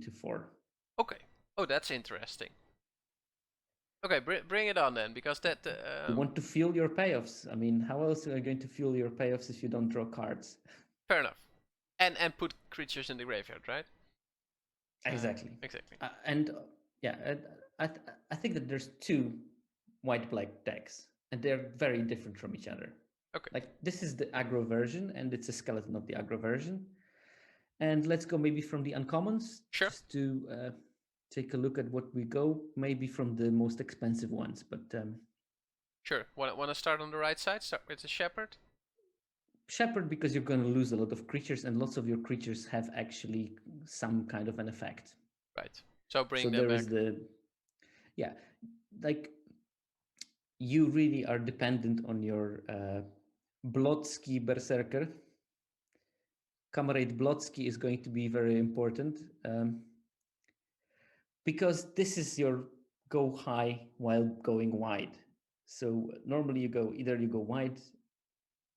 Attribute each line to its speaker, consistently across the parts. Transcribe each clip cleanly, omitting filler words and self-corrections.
Speaker 1: to 4.
Speaker 2: Okay. Oh, that's interesting. Okay, bring it on then, because that...
Speaker 1: You want to fuel your payoffs. I mean, how else are you going to fuel your payoffs if you don't draw cards?
Speaker 2: Fair enough. And put creatures in the graveyard, right?
Speaker 1: Exactly.
Speaker 2: Exactly.
Speaker 1: And yeah, I think that there's 2 white-black decks, and they're very different from each other.
Speaker 2: Okay.
Speaker 1: Like, this is the aggro version, and it's a skeleton of the aggro version. And let's go maybe from the uncommons,
Speaker 2: Sure.
Speaker 1: just to take a look at what we go, maybe from the most expensive ones. But
Speaker 2: Sure. Want to start on the right side? Start with the Shepherd?
Speaker 1: Shepherd, because you're going to lose a lot of creatures, and lots of your creatures have actually some kind of an effect.
Speaker 2: Right. So bring
Speaker 1: So
Speaker 2: them
Speaker 1: there
Speaker 2: back.
Speaker 1: is yeah, like, you really are dependent on your Blodsky Berserker. Comrade Blodsky is going to be very important, because this is your go high while going wide. So normally you go wide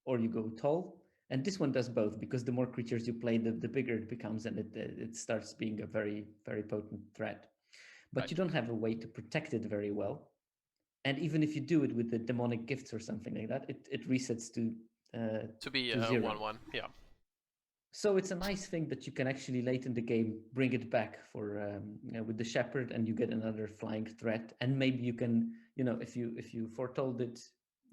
Speaker 1: or you go tall, and this one does both, because the more creatures you play, the bigger it becomes, and it starts being a very, very potent threat. But
Speaker 2: Right.
Speaker 1: you don't have a way to protect it very well. And even if you do it with the demonic gifts or something like that, it resets to
Speaker 2: be
Speaker 1: to 0.
Speaker 2: 1/1. Yeah.
Speaker 1: So it's a nice thing that you can actually late in the game bring it back for with the Shepherd, and you get another flying threat. And maybe you can, if you foretold it,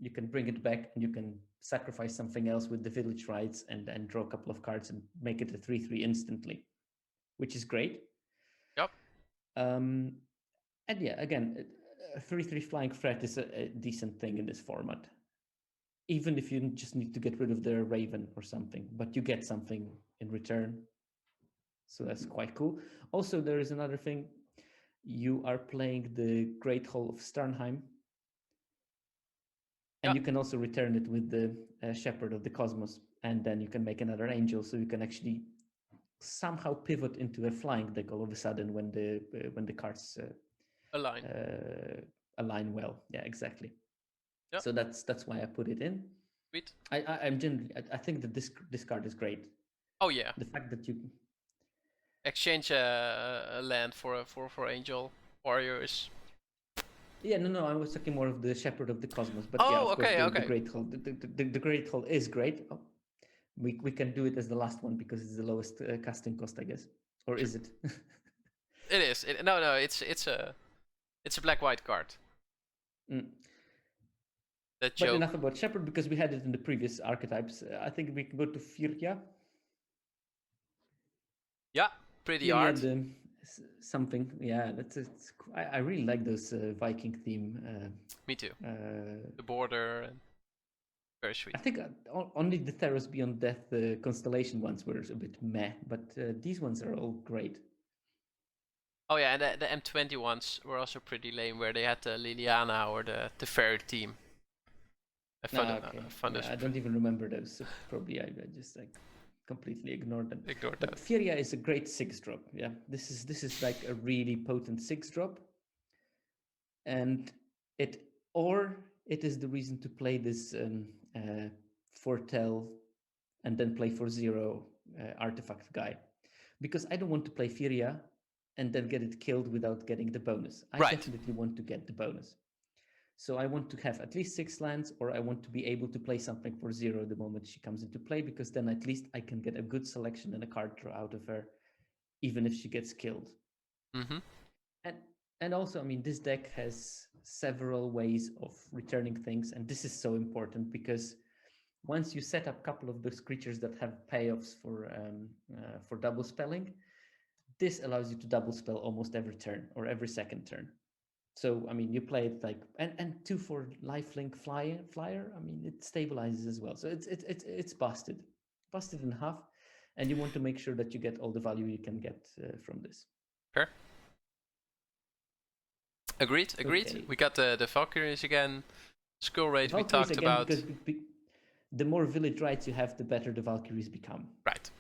Speaker 1: you can bring it back, and you can sacrifice something else with the village rights, and draw a couple of cards and make it a 3/3 instantly, which is great.
Speaker 2: Yep.
Speaker 1: And yeah, again, a 3/3 flying threat is a decent thing in this format. Even if you just need to get rid of the Raven or something, but you get something in return. So that's quite cool. Also, there is another thing. You are playing the Great Hall of Sternheim, and you can also return it with the Shepherd of the Cosmos, and then you can make another angel, so you can actually somehow pivot into a flying deck all of a sudden when the cards align well. Yeah, exactly. Yep. So that's why I put it in.
Speaker 2: Sweet.
Speaker 1: I think that this card is great.
Speaker 2: Oh yeah.
Speaker 1: The fact that you
Speaker 2: exchange a land for angel warriors.
Speaker 1: Yeah, no, I was talking more of the Shepherd of the Cosmos. But
Speaker 2: yeah,
Speaker 1: of course, the Great Hall, the Great Hall is great. Oh, we can do it as the last one because it's the lowest casting cost, I guess. Or is it?
Speaker 2: It is. No, it's a black-white card.
Speaker 1: But enough about Shepherd, because we had it in the previous archetypes. I think we can go to Firja.
Speaker 2: Yeah, pretty art.
Speaker 1: Something, yeah. I really like those Viking theme.
Speaker 2: Me too. The border. And very sweet.
Speaker 1: I think only the Theros Beyond Death constellation ones were a bit meh, but these ones are all great.
Speaker 2: Oh yeah, and the M20 ones were also pretty lame, where they had the Liliana or the fairy team.
Speaker 1: I don't even remember those. So probably I just completely ignored them. But Firja is a great 6-drop. Yeah, this is like a really potent 6-drop, and it is the reason to play this foretell and then play for 0 artifact guy, because I don't want to play Firja and then get it killed without getting the bonus. I definitely want to get the bonus. So I want to have at least 6 lands, or I want to be able to play something for 0 the moment she comes into play, because then at least I can get a good selection and a card draw out of her, even if she gets killed.
Speaker 2: Mm-hmm.
Speaker 1: And also, I mean, this deck has several ways of returning things, and this is so important, because once you set up a couple of those creatures that have payoffs for double spelling, this allows you to double spell almost every turn or every second turn. So I mean, you play it like and 2 for lifelink flyer. I mean, it stabilizes as well. So it's busted in half, and you want to make sure that you get all the value you can get from this.
Speaker 2: Sure. Agreed. Okay. We got the Valkyries again. Skull Raid we talked about.
Speaker 1: Because the more village rights you have, the better the Valkyries become.
Speaker 2: Right.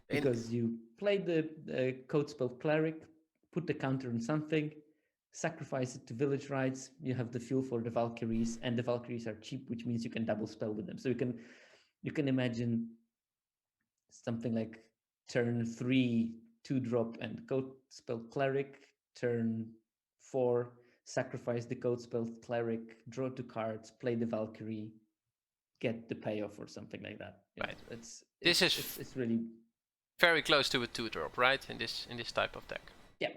Speaker 1: Because you play the code spell Cleric, put the counter on something, sacrifice it to village rights, you have the fuel for the Valkyries, and the Valkyries are cheap, which means you can double spell with them. So you can imagine something like turn 3 2-drop and code spell cleric, turn 4, sacrifice the code spell cleric, draw 2 cards, play the Valkyrie, get the payoff or something like that.
Speaker 2: Right.
Speaker 1: It's really
Speaker 2: very close to a 2-drop, right? In this type of deck.
Speaker 1: Yeah.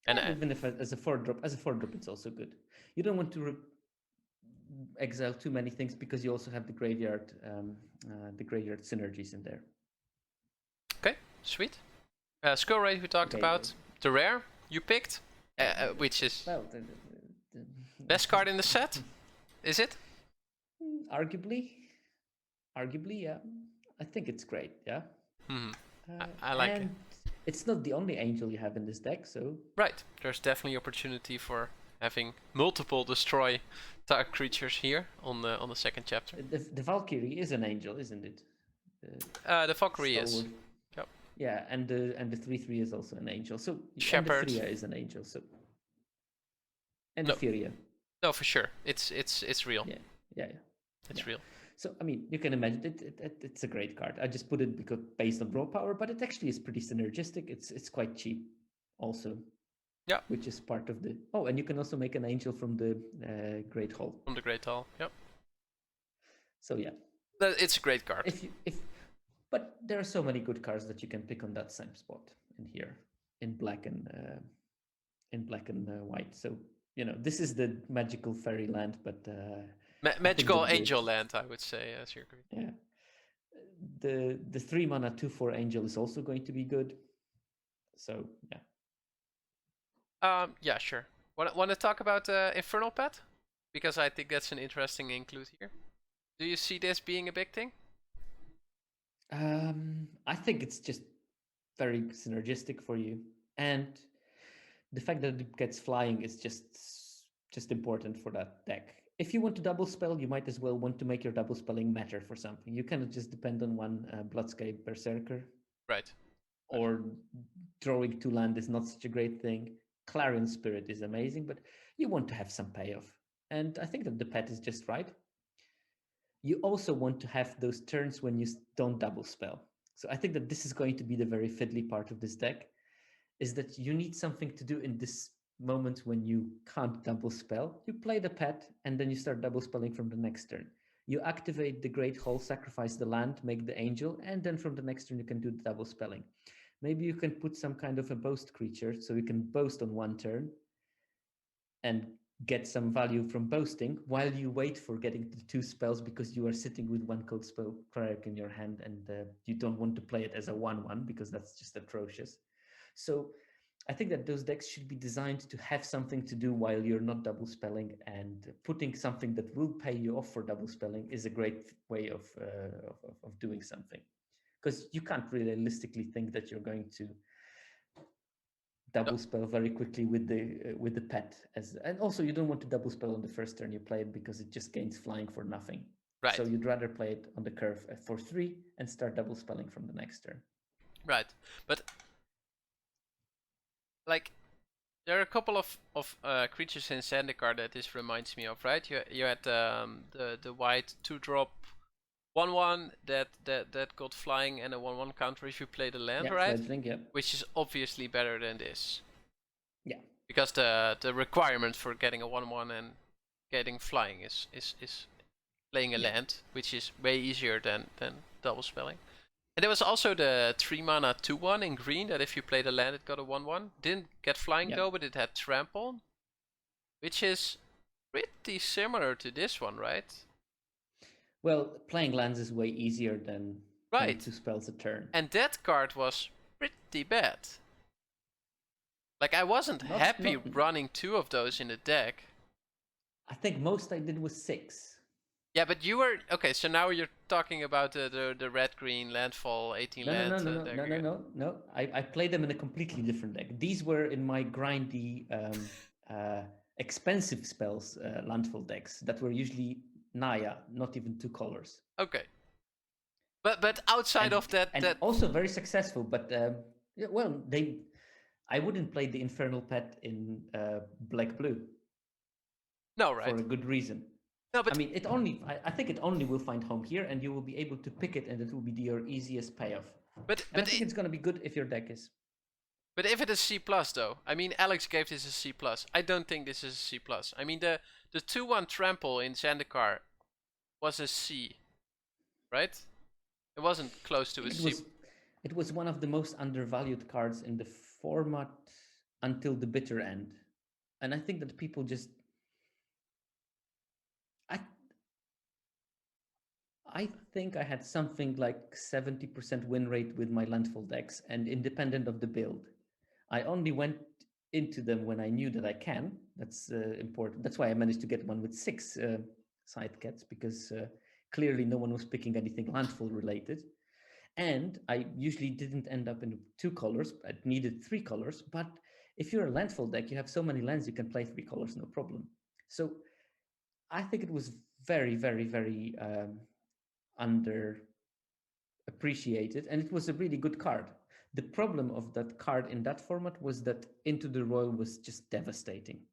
Speaker 1: And even if as a 4-drop, it's also good. You don't want to exile too many things because you also have the graveyard synergies in there.
Speaker 2: Okay, sweet. Skill rate we talked about. The rare you picked, which is the best card in the set. Is it?
Speaker 1: Arguably, yeah. I think it's great. Yeah.
Speaker 2: I like it.
Speaker 1: It's not the only angel you have in this deck, so
Speaker 2: right. There's definitely opportunity for having multiple destroy target creatures here on the second chapter.
Speaker 1: The Valkyrie is an angel, isn't it?
Speaker 2: The Valkyrie is.
Speaker 1: Yep. Yeah, and the 3/3 is also an angel. So
Speaker 2: Shepherd.
Speaker 1: And the Furia is an angel. So and the Furia.
Speaker 2: No, for sure. It's real.
Speaker 1: Yeah.
Speaker 2: It's real.
Speaker 1: So I mean, you can imagine it's a great card. I just put it because based on draw power, but it actually is pretty synergistic. It's quite cheap, also.
Speaker 2: Yeah.
Speaker 1: Which is part of the. Oh, and you can also make an angel from the Great Hall.
Speaker 2: From the Great Hall. Yep.
Speaker 1: So yeah.
Speaker 2: It's a great card.
Speaker 1: But there are so many good cards that you can pick on that same spot in here, in black and white. So this is the magical fairyland, but.
Speaker 2: Magical angel land, I would say, Sierkovitz.
Speaker 1: Yeah. The 3-mana 2/4 angel is also going to be good. So yeah.
Speaker 2: Yeah, sure. Want to talk about Infernal Pet? Because I think that's an interesting include here. Do you see this being a big thing?
Speaker 1: I think it's just very synergistic for you, and the fact that it gets flying is just important for that deck. If you want to double spell, you might as well want to make your double spelling matter for something. You cannot just depend on one Bloodscape Berserker.
Speaker 2: Right.
Speaker 1: Or drawing 2 land is not such a great thing. Clarion Spirit is amazing, but you want to have some payoff. And I think that the pet is just right. You also want to have those turns when you don't double spell. So I think that this is going to be the very fiddly part of this deck, is that you need something to do in this moment when you can't double spell. You play the pet, and then you start double spelling from the next turn. You activate the Great Hall, sacrifice the land, make the angel, and then from the next turn you can do the double spelling. Maybe you can put some kind of a boast creature, so you can boast on one turn and get some value from boasting while you wait for getting the 2 spells, because you are sitting with 1 code spell cleric in your hand, and you don't want to play it as a 1/1 because that's just atrocious. So I think that those decks should be designed to have something to do while you're not double spelling, and putting something that will pay you off for double spelling is a great way of doing something, because you can't realistically think that you're going to double spell very quickly with the pet, and also you don't want to double spell on the first turn you play it, because it just gains flying for nothing.
Speaker 2: Right.
Speaker 1: So you'd rather play it on the curve for 3 and start double spelling from the next turn.
Speaker 2: Right, but like there are a couple of creatures in Zendikar that this reminds me of, right? You had the white 2-drop 1/1 that got flying and a 1/1 counter if you play the land, right?
Speaker 1: Fledgling, yeah.
Speaker 2: Which is obviously better than this.
Speaker 1: Yeah.
Speaker 2: Because the requirement for getting a 1/1 and getting flying is playing a land, which is way easier than double spelling. And there was also the 3-mana 2/1 in green that if you played a land it got a 1/1. Didn't get flying though, but it had trample, which is pretty similar to this one, right?
Speaker 1: Well, playing lands is way easier than 2 spells a turn.
Speaker 2: And that card was pretty bad. Like I wasn't happy running 2 of those in the deck.
Speaker 1: I think most I did was 6.
Speaker 2: Yeah, but you were okay. So now you're talking about the red-green landfall 18 land.
Speaker 1: No. I played them in a completely different deck. These were in my grindy, expensive spells landfall decks that were usually Naya, not even 2 colors.
Speaker 2: Okay. But outside of that,
Speaker 1: and also very successful. But I wouldn't play the Infernal Pet in black-blue.
Speaker 2: No, right.
Speaker 1: For a good reason. No, but I mean, I think it only will find home here, and you will be able to pick it, and it will be your easiest payoff. But I think it's going to be good if your deck is
Speaker 2: But if it is C+, though, I mean, Alex gave this a C+. I don't think this is a C+. I mean, the 2-1 trample in Zendikar was a C, right? It wasn't close to a C.
Speaker 1: It was one of the most undervalued cards in the format until the bitter end. And I think that people just... I think I had something like 70% win rate with my landfall decks, and independent of the build. I only went into them when I knew that I can. That's important. That's why I managed to get one with 6 side cats, because clearly no one was picking anything landfall related. And I usually didn't end up in 2 colors. I needed 3 colors. But if you're a landfall deck, you have so many lands, you can play 3 colors, no problem. So I think it was very, very, very underappreciated, and it was a really good card. The problem of that card in that format was that Into the Roil was just devastating.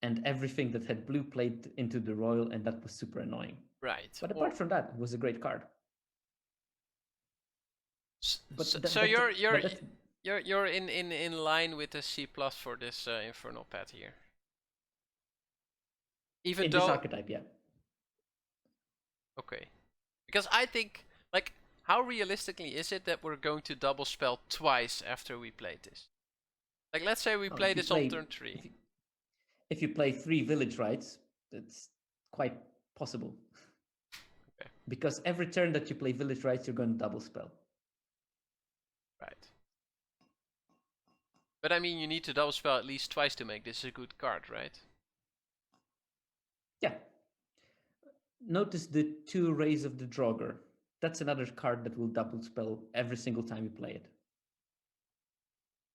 Speaker 1: And everything that had blue played Into the Roil, and that was super annoying.
Speaker 2: Right.
Speaker 1: But apart from that, it was a great card.
Speaker 2: So you're in line with the C+ for this Infernal Pet here. Even
Speaker 1: in
Speaker 2: though
Speaker 1: this archetype, yeah.
Speaker 2: Okay. Because I think, like, how realistically is it that we're going to double spell twice after we play this? Like, let's say we play this on turn 3.
Speaker 1: If you play 3 village rights, that's quite possible. Okay. Because every turn that you play village rights, you're going to double spell.
Speaker 2: Right. But I mean, you need to double spell at least twice to make this a good card, right?
Speaker 1: Yeah. Notice the 2 Rays of the Draugr. That's another card that will double spell every single time you play it.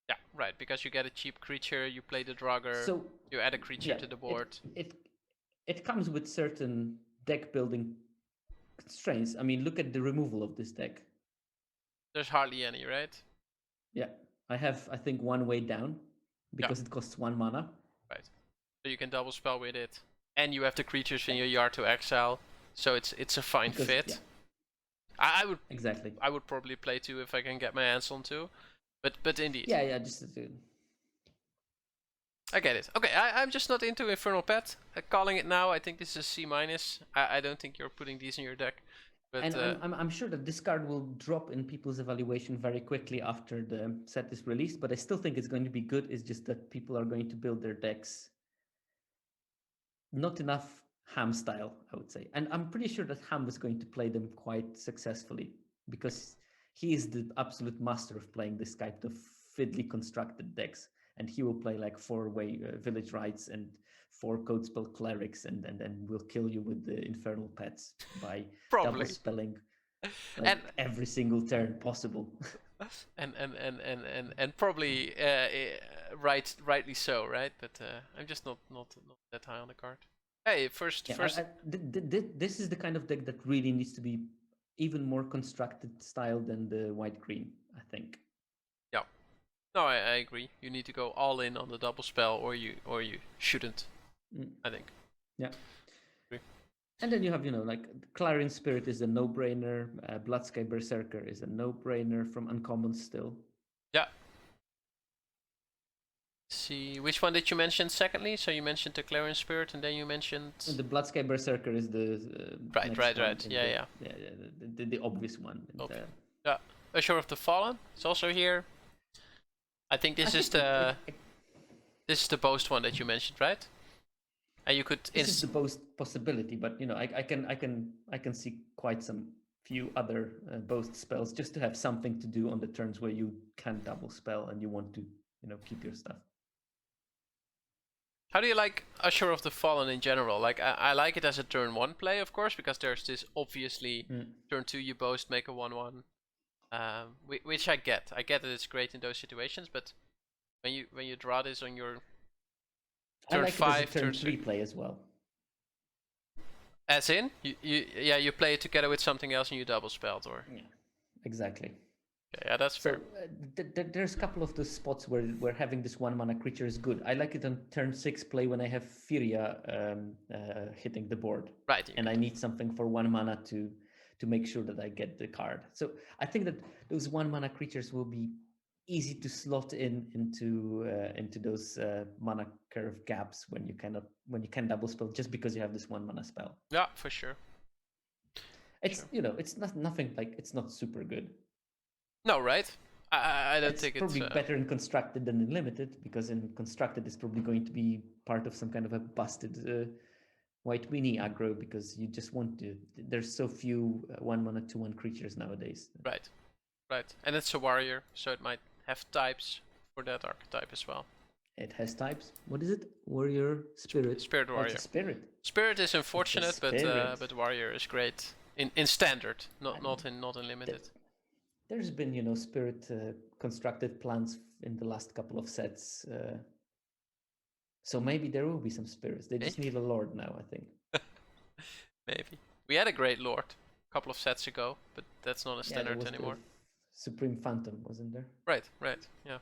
Speaker 2: Yeah, right, because you get a cheap creature, you play the Draugr, so, you add a creature to the board.
Speaker 1: It comes with certain deck building constraints. I mean, look at the removal of this deck.
Speaker 2: There's hardly any, right?
Speaker 1: Yeah, I have, I think, 1 way down, because it costs 1 mana.
Speaker 2: Right, so you can double spell with it. And you have the creatures in your yard to exile, so it's a fine fit. Yeah. I would
Speaker 1: exactly.
Speaker 2: I would probably play 2 if I can get my hands on 2, but indeed.
Speaker 1: Yeah, just
Speaker 2: I get it. Okay, I'm just not into Infernal Pet. Calling it now, I think this is a C-. I don't think you're putting these in your deck. But,
Speaker 1: and I'm sure that this card will drop in people's evaluation very quickly after the set is released, but I still think it's going to be good. It's just that people are going to build their decks not enough Ham style, I would say. And I'm pretty sure that Ham was going to play them quite successfully, because he is the absolute master of playing this type of fiddly constructed decks. And he will play like 4-way village rights and 4 code spell clerics, and then will kill you with the infernal pets by double spelling like every single turn possible.
Speaker 2: and probably rightly so, right? But I'm just not that high on the card. Hey, first.
Speaker 1: This is the kind of deck that really needs to be even more constructed style than the white green, I think.
Speaker 2: Yeah. No, I agree. You need to go all in on the double spell, or you shouldn't. I think.
Speaker 1: Yeah. And then you have, like Clarion Spirit is a no-brainer. Bloodsky Berserker is a no-brainer from uncommon still.
Speaker 2: Yeah. See, which one did you mention secondly? So you mentioned the Clarion Spirit, and then you mentioned...
Speaker 1: The Bloodsky Berserker is the...
Speaker 2: right. Yeah.
Speaker 1: The obvious one.
Speaker 2: Okay. Yeah. Orzhov of the Fallen is also here. I think this is the... This is the Boast one that you mentioned, right? And you could.
Speaker 1: This is the Boast possibility, but I can see quite some few other Boast spells just to have something to do on the turns where you can double spell and you want to keep your stuff.
Speaker 2: How do you like Orzhov of the Fallen in general? Like I like it as a turn 1 play, of course, because there's this obviously turn 2 you Boast, make a 1/1, which I get. I get that it's great in those situations, but when you draw this on your turn
Speaker 1: I like
Speaker 2: 5,
Speaker 1: it as a turn 3 play as well.
Speaker 2: As in, you play it together with something else and you double spelled, or
Speaker 1: yeah, exactly.
Speaker 2: Okay, yeah, that's fair.
Speaker 1: There's a couple of the spots where having this 1 mana creature is good. I like it on turn 6 play when I have Furia hitting the board,
Speaker 2: right?
Speaker 1: And I need something for 1 mana to make sure that I get the card. So I think that those 1 mana creatures will be easy to slot into those mana curve gaps when you can double spell just because you have this 1 mana spell.
Speaker 2: Yeah, for sure.
Speaker 1: It's it's nothing like it's not super good.
Speaker 2: No, right? I don't think
Speaker 1: it's probably better in constructed than in limited, because in constructed it's probably going to be part of some kind of a busted white weenie aggro, because you just want to. There's so few 1 mana 2/1 creatures nowadays.
Speaker 2: Right. And it's a warrior, so it might have types for that archetype as well.
Speaker 1: It has types. What is it? Warrior, spirit.
Speaker 2: Spirit warrior.
Speaker 1: Spirit.
Speaker 2: Spirit is unfortunate, but warrior is great in standard, not in limited.
Speaker 1: There's been spirit constructed plans in the last couple of sets, so maybe there will be some spirits. They just need a lord now, I think.
Speaker 2: Maybe we had a great lord a couple of sets ago, but that's not a standard anymore.
Speaker 1: Supreme Phantom, wasn't there?
Speaker 2: Right. Yeah,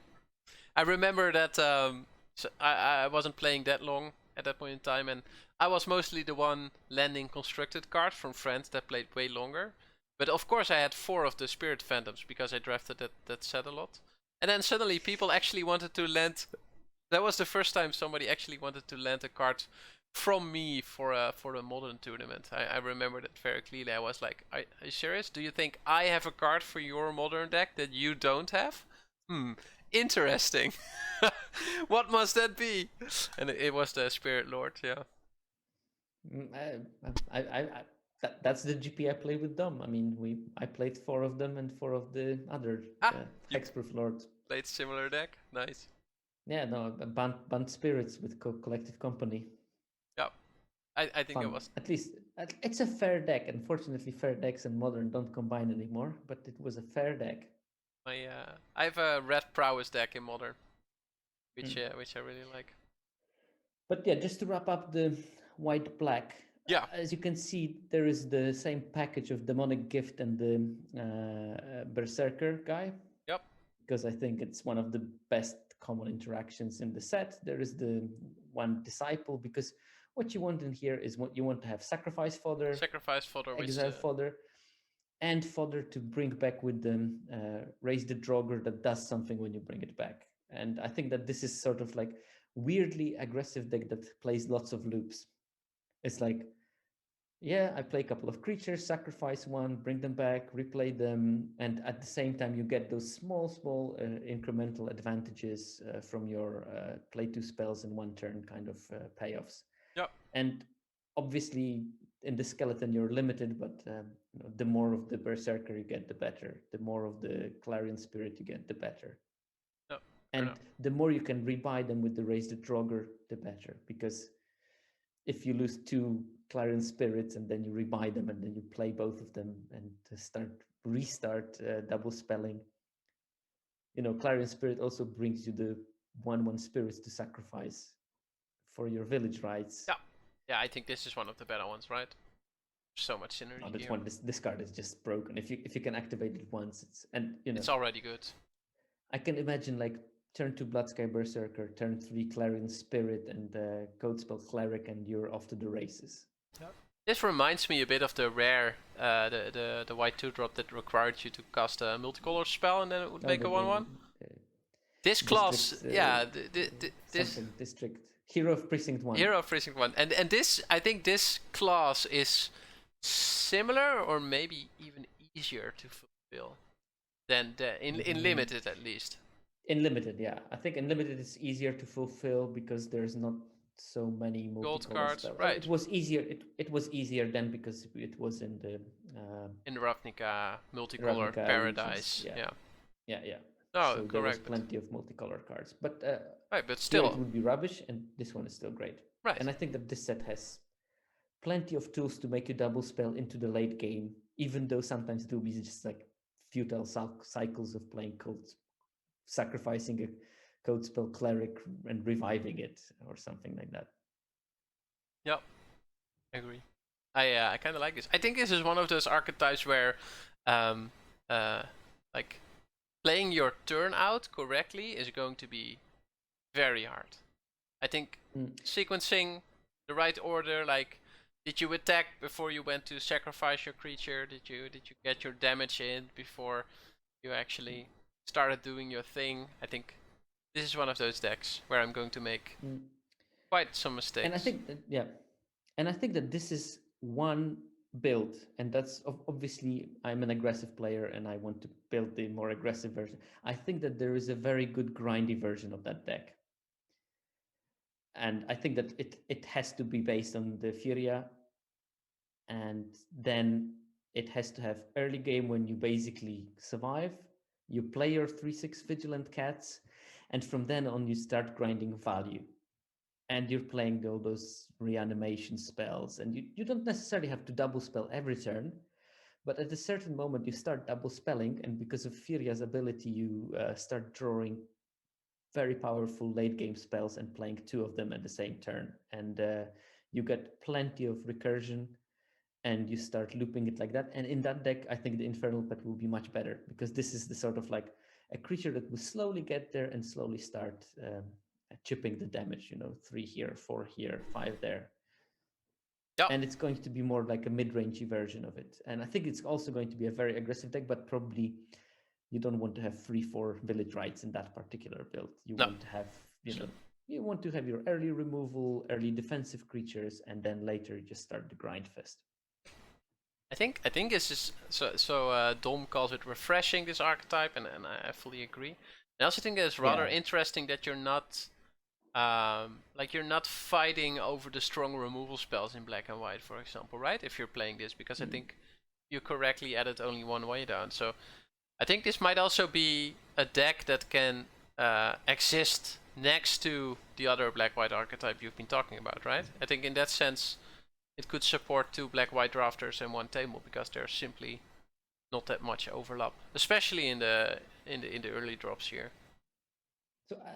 Speaker 2: I remember that. So I wasn't playing that long at that point in time, and I was mostly the one landing constructed cards from friends that played way longer. But of course I had 4 of the Spirit Phantoms because I drafted that set a lot. And then suddenly people actually wanted to land. That was the first time somebody actually wanted to land a card from me for a modern tournament. I remember that very clearly. I was like, are you serious? Do you think I have a card for your modern deck that you don't have? Interesting. What must that be? And it was the Spirit Lord, yeah.
Speaker 1: That's the GP I played with Dom. I mean, I played 4 of them and 4 of the other Hexproof Lords.
Speaker 2: Played similar deck? Nice.
Speaker 1: Yeah, no, Banned Spirits with Collective Company.
Speaker 2: Yeah, I think it was.
Speaker 1: At least, it's a fair deck. Unfortunately, fair decks and Modern don't combine anymore, but it was a fair deck.
Speaker 2: I have a Red Prowess deck in Modern, which I really like. But
Speaker 1: yeah, just to wrap up the white-black.
Speaker 2: Yeah.
Speaker 1: As you can see, there is the same package of Demonic Gift and the Berserker guy.
Speaker 2: Yep.
Speaker 1: Because I think it's one of the best common interactions in the set. There is the one Disciple, because what you want in here is what you want to have Sacrifice Fodder, Exile Fodder, and fodder to bring back with them Raise the Draugr that does something when you bring it back. And I think that this is sort of like weirdly aggressive deck that plays lots of loops. It's like, yeah, I play a couple of creatures, sacrifice one, bring them back, replay them, and at the same time you get those small incremental advantages from your play 2 spells in 1 turn kind of payoffs.
Speaker 2: Yeah.
Speaker 1: And obviously in the skeleton you're limited, but the more of the Berserker you get, the better. The more of the Clarion Spirit you get, the better.
Speaker 2: Yeah.
Speaker 1: And the more you can rebuy them with the Raise the Draugr, the better, because if you lose 2 Clarion Spirits and then you rebuy them and then you play both of them and restart double spelling, Clarion Spirit also brings you the 1/1 spirits to sacrifice for your village rights.
Speaker 2: Yeah, I think this is one of the better ones, right? So much synergy.
Speaker 1: This card is just broken. If you can activate it once, it's
Speaker 2: already good.
Speaker 1: I can imagine like turn 2 Bloodsky Berserker, turn 3 Clarion Spirit and Codespell Cleric, and you're off to the races.
Speaker 2: Yep. This reminds me a bit of the rare, the white 2-drop that required you to cast a multicolor spell and then it would make a 1/1. This class, this
Speaker 1: District Hero of Precinct 1.
Speaker 2: Hero of Precinct 1, and this, I think this class is similar or maybe even easier to fulfill than in limited at least.
Speaker 1: In limited, yeah. I think in limited it's easier to fulfill because there's not so many
Speaker 2: gold cards.
Speaker 1: Spells.
Speaker 2: Right.
Speaker 1: It was easier. It was easier then because it was in the
Speaker 2: Ravnica multicolor paradise.
Speaker 1: Yeah.
Speaker 2: No,
Speaker 1: so
Speaker 2: correct.
Speaker 1: There was plenty of multicolor cards, but
Speaker 2: but still
Speaker 1: it would be rubbish, and this one is still great.
Speaker 2: Right.
Speaker 1: And I think that this set has plenty of tools to make you double spell into the late game, even though sometimes it will be just like futile cycles of playing codes, sacrificing a code spell Cleric and reviving it or something like that.
Speaker 2: Yep, I agree. I kind of like this. I think this is one of those archetypes where like playing your turn out correctly is going to be very hard. I think sequencing the right order, like did you attack before you went to sacrifice your creature? Did you get your damage in before you actually started doing your thing, I think this is one of those decks where I'm going to make
Speaker 1: Mm.
Speaker 2: quite some mistakes.
Speaker 1: And I think that, yeah, and I think that this is one build, and that's obviously I'm an aggressive player and I want to build the more aggressive version. I think that there is a very good grindy version of that deck, and I think that it has to be based on the Furia, and then it has to have early game when you basically survive. You play your 3/6 vigilant cats, and from then on you start grinding value. And you're playing all those reanimation spells, and you don't necessarily have to double spell every turn, but at a certain moment you start double spelling, and because of Furia's ability, you start drawing very powerful late game spells and playing two of them at the same turn, and you get plenty of recursion, and you start looping it like that. And in that deck, I think the Infernal Pet will be much better, because this is the sort of like a creature that will slowly get there and slowly start chipping the damage, 3 here, 4 here, 5 there.
Speaker 2: Yeah.
Speaker 1: And it's going to be more like a mid-rangey version of it. And I think it's also going to be a very aggressive deck, but probably you don't want to have 3-4 village rights in that particular build. You want to have, you want to have your early removal, early defensive creatures, and then later you just start the grind fest.
Speaker 2: I think this is so. Dom calls it refreshing, this archetype, and I fully agree. I also think it's rather interesting that you're not you're not fighting over the strong removal spells in black and white, for example, right? If you're playing this, because I think you correctly added only one way down. So I think this might also be a deck that can exist next to the other black-white archetype you've been talking about, right? I think in that sense, it could support 2 black-white drafters and 1 table, because there's simply not that much overlap, especially in the early drops here.
Speaker 1: So I